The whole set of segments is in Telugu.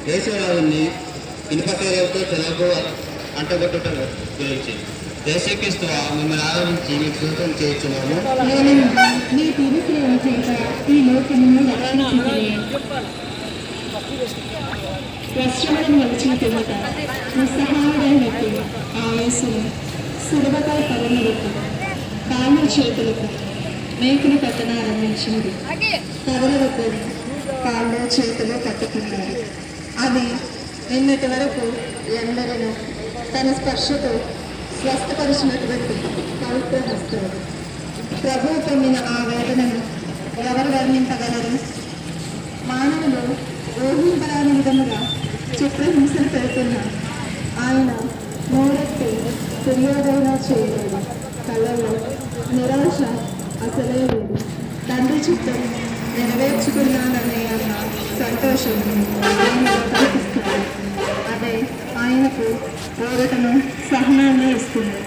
దేశవాళిని ఇనుపకేలతో జనాభా అంటగొట్టడం గురించి దేశక్రీస్తు మిమ్మల్ని ఆదరించి మీకు సూచన చేస్తున్నాము. మీ తిరుసేవ చేత ఈ లోకమును రక్షించుకునే ప్రశ్నలను వచ్చిన పిమ్మట నిస్సహాయుడైనట్టు ఆ యేసును సులభపై పదములకు కాళ్ళు చేతులకు మేకులు కట్టన ఆరంభించింది. తగలలకు కాళ్ళు చేతులు కట్టుకున్నారు. అది నిన్నటి వరకు ఎందరినో తన స్పర్శతో స్వస్థపరిచినటువంటి పవిత్ర హస్తాలు. ప్రభువు పొందిన ఆ వేదనను ఎవరు వర్ణింపగలరు? మానవులు ఊహింపరాని విధముగా చిత్రహింసలు పెడుతున్న ఆయన నోరెత్తి ఫిర్యాదైనా చేయలేదు. కళ్ళలో నిరాశ అసలే లేదు. తండ్రి చిత్తం నెరవేర్చుకున్నాననే అన్న సంతోషం ఆయన కల్పిస్తుంది. అదే ఆయనకు ఊరటను సహనాన్ని ఇస్తుంది.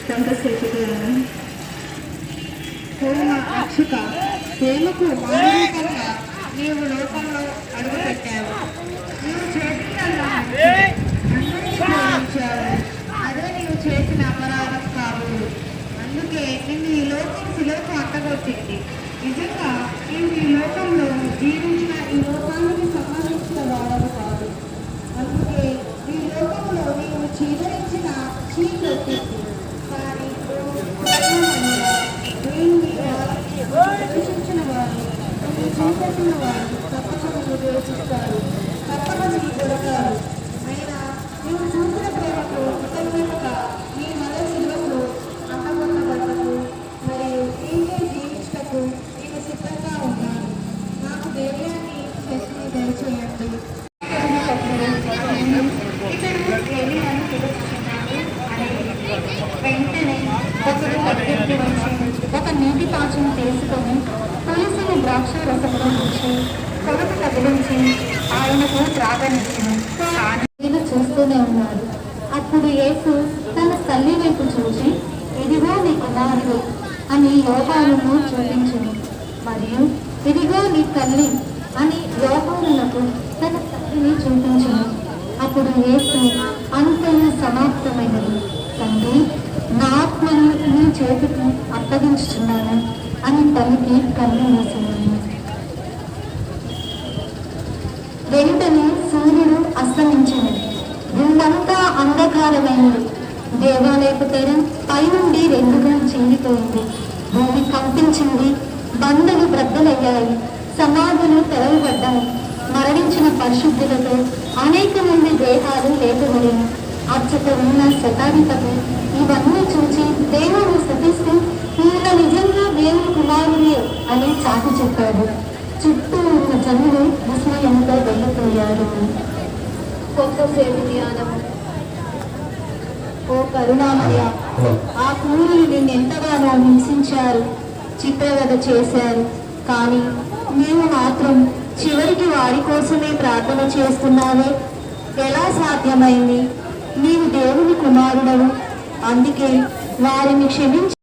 కొంతసేపుగా రక్షక ప్రేమకు మానవీయంగా నీవు లోకంలో అడుగుపెట్టావు. నీవు అదే నీవు చేసిన అపరాధం కావు. అందుకే నిన్ను ఈ లోకం శిలోకు అంటగొట్టింది. నిజంగా నీవు ఈ లోకంలో జీవించిన ఈ లోకానికి సంబంధించిన వాడవు కాదు. అందుకే ఈ లోకంలో నీవు చీదరించిన చీకొట్టింది. కానీ దూషించిన వారు చూపెట్టిన వారు తప్పకుండా ద్వేషిస్తారు, తప్పకుండా దొరకారు. అయినా నీవు చూసిన ప్రేమకు కృతజ్ఞతగా నీ మరో శిలువకు అంటగొట్టబడ్డకు మరియు నీకే జీవించటకు నేను సిద్ధంగా ఉన్నాను. నాకు ధైర్యాన్ని శక్తిని దయచేయండి. వెంటనే ఒక నీటి పాచును తీసుకొని తులసిని ద్రాక్ష రసంలో ఉంచి కొరకు కదిలించి ఆయనకు త్రాగనిచ్చింది. ఆయన చూస్తూనే ఉన్నారు. అప్పుడు యేసు తన తల్లి వైపు చూసి, ఇదిగో నీ కుమారుడు అని యోహానును చూపించింది. మరియు ఇదిగో నీ తల్లి అని యోహానులకు తన తల్లిని చూపించింది. అప్పుడు యేసు అంతయు సమాప్తమైనది, తండ్రి నా ఆత్మను నీ చేతికి అప్పగించుచున్నాను అని తల్లికి కన్ను వేసింది. వెంటనే సూర్యుడు అస్తమించినది. భూమంతా అంధకారమైనది. దేవాలయపు తెర పైనుండి రెండుగా చీలిపోయింది. భూమి కంపించింది. బండలు బ్రద్దలయ్యాయి. సమాధులు తెరవబడ్డాయి. మరణించిన పరిశుద్ధులతో అనేక మంది దేహాలు లేపబడిన అచ్చట ఉన్న శతాధిపతి ఇవన్నీ చూచి దేవుడు స్తుతిస్తూ ఈయన నిజంగా దేవుని కుమారుడే అని చాటి చెప్పాడు. చుట్టూ ఉన్న జనులు విస్మయంతో వెళ్ళిపోయారు. కొంతసేపు ధ్యానము. ఓ కరుణామయ, ఆ క్రూరులు నిన్నెంతగానో హింసించారు, చిత్రవద చేశారు. కానీ నీవు మాత్రం చివరికి వారి కోసమే ప్రార్థన చేస్తున్నావే, ఎలా సాధ్యమైంది? నీవు దేవుని కుమారుడవు, అందుకే వారిని క్షమించి